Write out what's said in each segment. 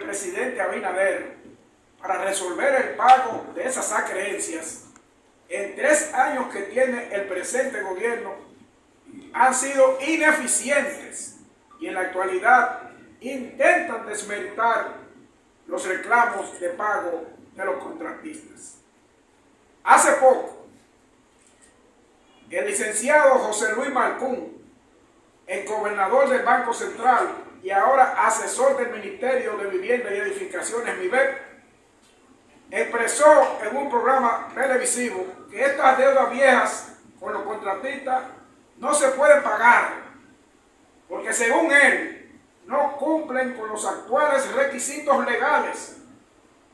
presidente Abinader para resolver el pago de esas acreencias en 3 años que tiene el presente gobierno han sido ineficientes y en la actualidad intentan desmeritar los reclamos de pago de los contratistas. Hace poco, el licenciado José Luis Malcún, el gobernador del Banco Central y ahora asesor del Ministerio de Vivienda y Edificaciones, MIVEP, expresó en un programa televisivo que estas deudas viejas con los contratistas no se pueden pagar porque, según él, no cumplen con los actuales requisitos legales,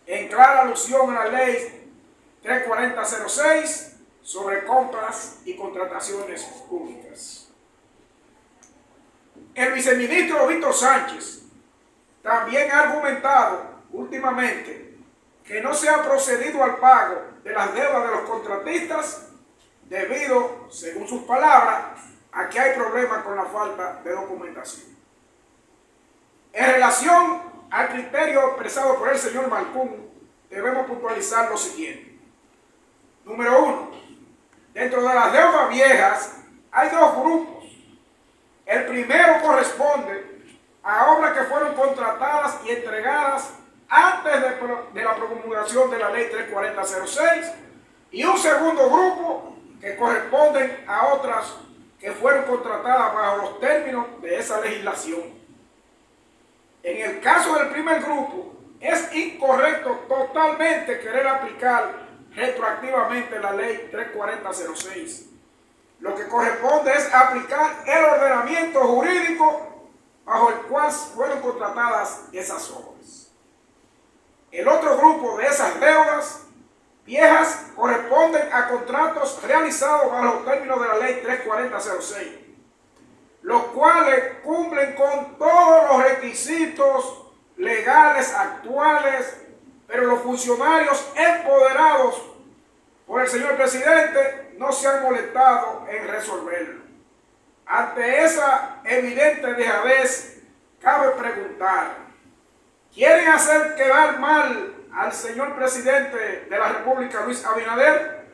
en clara alusión a la ley 34006 sobre compras y contrataciones públicas. El viceministro Víctor Sánchez también ha argumentado últimamente que no se ha procedido al pago de las deudas de los contratistas debido, según sus palabras, a que hay problemas con la falta de documentación. En relación al criterio expresado por el señor Malcún, debemos puntualizar lo siguiente. Número 1. Dentro de las deudas viejas hay 2 grupos. El primero corresponde a obras que fueron contratadas y entregadas antes de la promulgación de la ley 34006 y un segundo grupo que corresponden a otras que fueron contratadas bajo los términos de esa legislación. En el caso del primer grupo, es incorrecto totalmente querer aplicar retroactivamente la ley 34006. Lo que corresponde es aplicar el ordenamiento jurídico bajo el cual fueron contratadas esas obras. El otro grupo de esas deudas viejas corresponden a contratos realizados bajo los términos de la ley 34006, los cuales cumplen con todos los requisitos legales actuales, pero los funcionarios empoderados por el señor presidente no se han molestado en resolverlo. Ante esa evidente dejadez, cabe preguntar: ¿quieren hacer quedar mal al señor presidente de la República, Luis Abinader?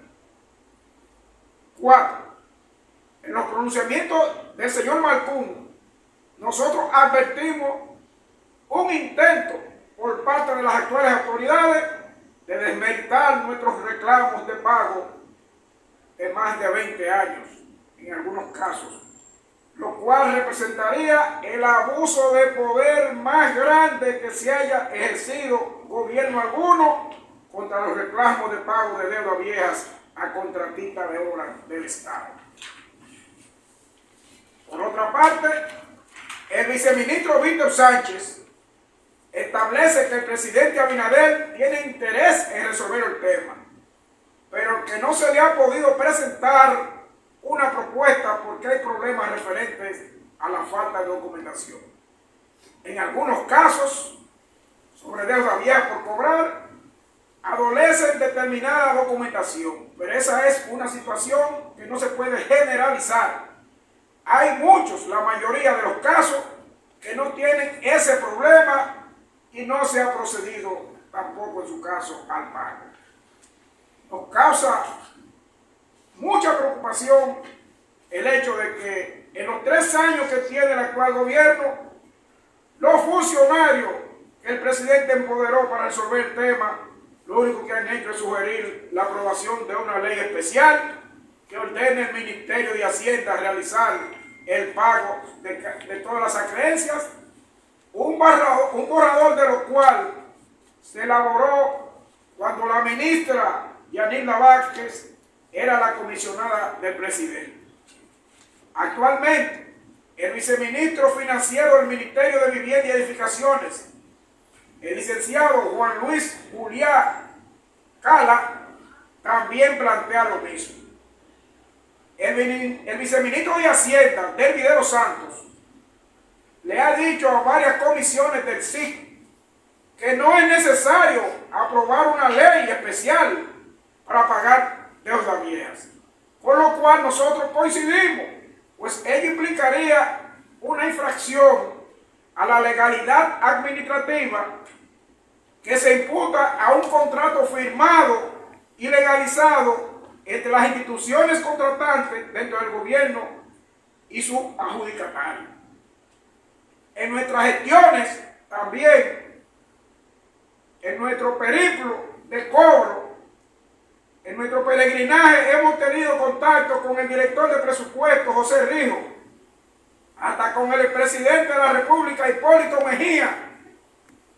4. En los pronunciamientos del señor Malcún, nosotros advertimos un intento por parte de las actuales autoridades de desmeritar nuestros reclamos de pago de más de 20 años, en algunos casos, lo cual representaría el abuso de poder más grande que se haya ejercido gobierno alguno contra los reclamos de pago de deudas viejas a contratistas de obras del Estado. Por otra parte, el viceministro Víctor Sánchez establece que el presidente Abinader tiene interés en resolver el tema, pero que no se le ha podido presentar una propuesta porque hay problemas referentes a la falta de documentación. En algunos casos, sobre deuda vieja por cobrar, adolecen determinada documentación, pero esa es una situación que no se puede generalizar. Hay muchos, la mayoría de los casos, que no tienen ese problema y no se ha procedido tampoco en su caso al pago. Nos causa mucha preocupación el hecho de que en los 3 años que tiene el actual gobierno, los funcionarios que el presidente empoderó para resolver el tema, lo único que han hecho es sugerir la aprobación de una ley especial que ordene al Ministerio de Hacienda realizar el pago de todas las acreencias, un borrador de lo cual se elaboró cuando la ministra Yanila Vázquez era la comisionada del presidente. Actualmente, el viceministro financiero del Ministerio de Vivienda y Edificaciones, el licenciado Juan Luis Juliá Cala, también plantea lo mismo. El viceministro de Hacienda, Delvi de los Santos, le ha dicho a varias comisiones del SIC que no es necesario aprobar una ley especial para pagar deudas viejas. Con lo cual nosotros coincidimos, pues ello implicaría una infracción a la legalidad administrativa que se imputa a un contrato firmado y legalizado entre las instituciones contratantes dentro del gobierno y su adjudicatario. En nuestras gestiones también, en nuestro periplo de cobro, en nuestro peregrinaje hemos tenido contacto con el director de presupuesto, José Rijo, hasta con el presidente de la República, Hipólito Mejía.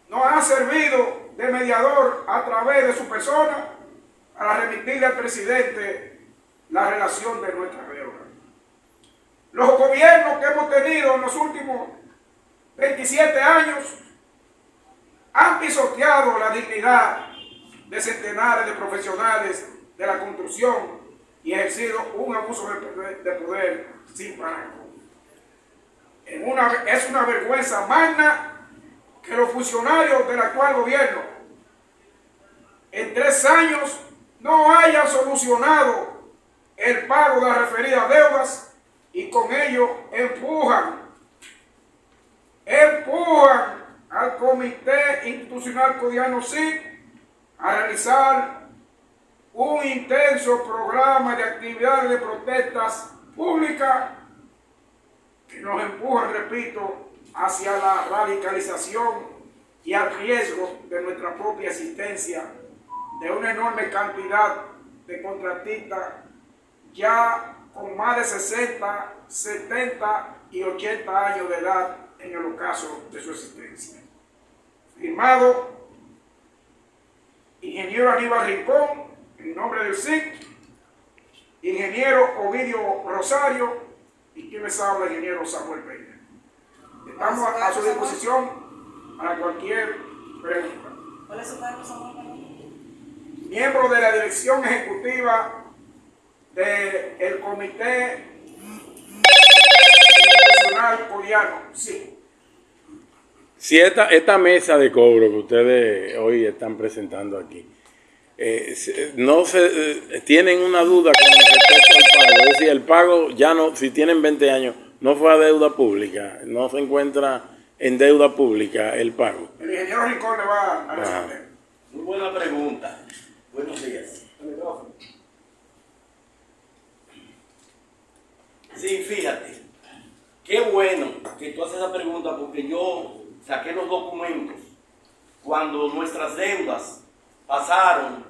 Nos ha servido de mediador a través de su persona para remitirle al presidente la relación de nuestra deuda. Los gobiernos que hemos tenido en los últimos 27 años han pisoteado la dignidad de centenares de profesionales de la construcción y ejercido un abuso de poder sin parangón. Es una vergüenza magna que los funcionarios del actual gobierno en 3 años no hayan solucionado el pago de las referidas deudas y con ello empujan al Comité Institucional Codiano SIC a realizar un intenso programa de actividades de protestas públicas que nos empujan, repito, hacia la radicalización y al riesgo de nuestra propia existencia de una enorme cantidad de contratistas ya con más de 60, 70 y 80 años de edad en el ocaso de su existencia. Firmado ingeniero Aníbal Rincón, en nombre del SIC, ingeniero Ovidio Rosario y quien les habla, ingeniero Samuel Peña. Estamos a su disposición para cualquier pregunta. ¿Cuál es su cargo, Samuel Peña? Miembro de la dirección ejecutiva del Comité Institucional Codiano, sí. Si esta mesa de cobro que ustedes hoy están presentando aquí, no se tienen una duda con respecto al pago, es decir, el pago ya no, si tienen 20 años, no fue a deuda pública, no se encuentra en deuda pública el pago. El ingeniero Rincón le va a responder. Muy buena pregunta. Buenos días. Sí, fíjate, qué bueno que tú haces esa pregunta porque yo saqué los documentos cuando nuestras deudas pasaron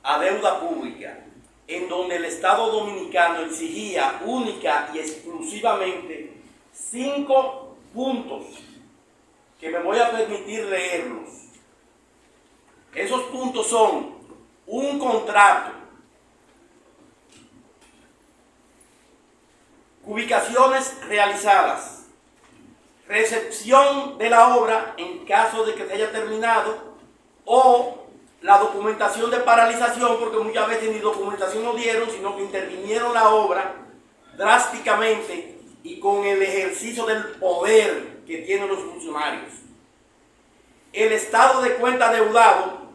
a deuda pública, en donde el Estado Dominicano exigía única y exclusivamente 5 puntos que me voy a permitir leerlos. Esos puntos son un contrato, ubicaciones realizadas, recepción de la obra en caso de que se haya terminado o la documentación de paralización, porque muchas veces ni documentación no dieron, sino que intervinieron la obra drásticamente y con el ejercicio del poder que tienen los funcionarios. El estado de cuenta deudado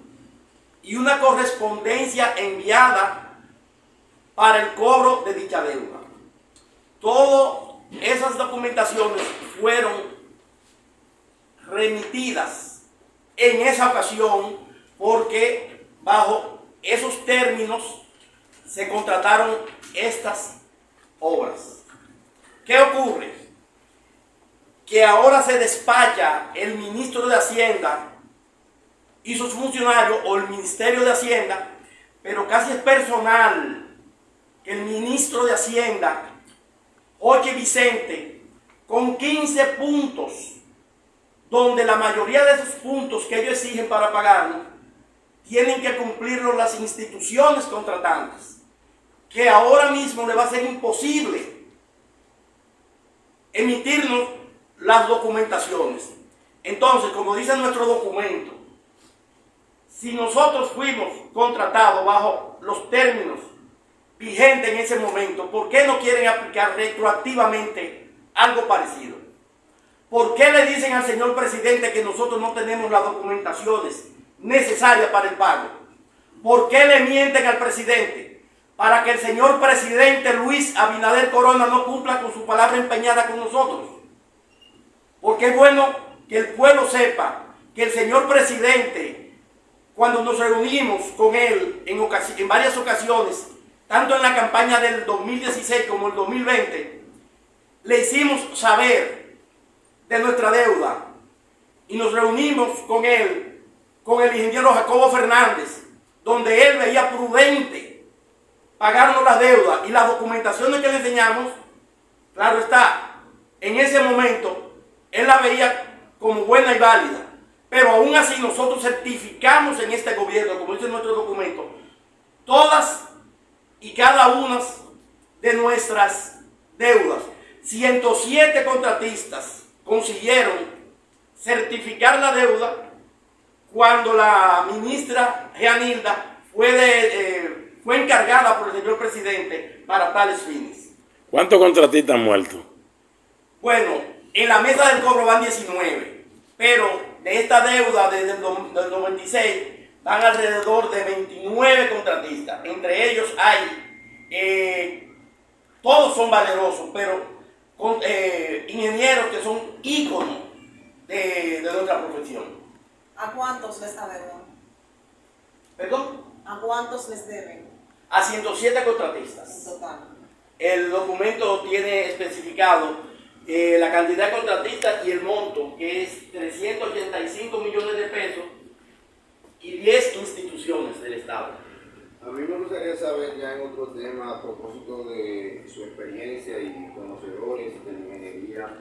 y una correspondencia enviada para el cobro de dicha deuda. Todas esas documentaciones fueron remitidas en esa ocasión porque bajo esos términos se contrataron estas obras. ¿Qué ocurre? Que ahora se despacha el ministro de Hacienda y sus funcionarios o el Ministerio de Hacienda, pero casi es personal que el ministro de Hacienda, Jochi Vicente, con 15 puntos, donde la mayoría de esos puntos que ellos exigen para pagarlo, tienen que cumplirlo las instituciones contratantes, que ahora mismo le va a ser imposible emitirnos las documentaciones. Entonces, como dice nuestro documento, si nosotros fuimos contratados bajo los términos vigentes en ese momento, ¿por qué no quieren aplicar retroactivamente algo parecido? ¿Por qué le dicen al señor presidente que nosotros no tenemos las documentaciones necesarias para el pago? ¿Por qué le mienten al presidente? Para que el señor presidente Luis Abinader Corona no cumpla con su palabra empeñada con nosotros. Porque es bueno que el pueblo sepa que el señor presidente cuando nos reunimos con él en varias ocasiones, tanto en la campaña del 2016 como el 2020, le hicimos saber de nuestra deuda y nos reunimos con él, con el ingeniero Jacobo Fernández, donde él veía prudente pagarnos la deuda y las documentaciones que le enseñamos, claro está, en ese momento él la veía como buena y válida, pero aún así nosotros certificamos en este gobierno, como dice nuestro documento, todas y cada una de nuestras deudas. 107 contratistas consiguieron certificar la deuda cuando la ministra Jeanilda fue encargada por el señor presidente para tales fines. ¿Cuántos contratistas han muerto? Bueno, en la mesa del cobro van 19, pero de esta deuda desde el 96 van alrededor de 29 contratistas. Entre ellos hay, todos son valerosos, pero ingenieros que son íconos de nuestra profesión. ¿A cuántos les adeudan? ¿Perdón? ¿A cuántos les deben A 107 en contratistas. total? El documento tiene especificado la cantidad de contratistas y el monto, que es 385 millones de pesos y 10 instituciones del Estado. A mí me gustaría saber ya en otro tema, a propósito de su experiencia y conocedores de la ingeniería,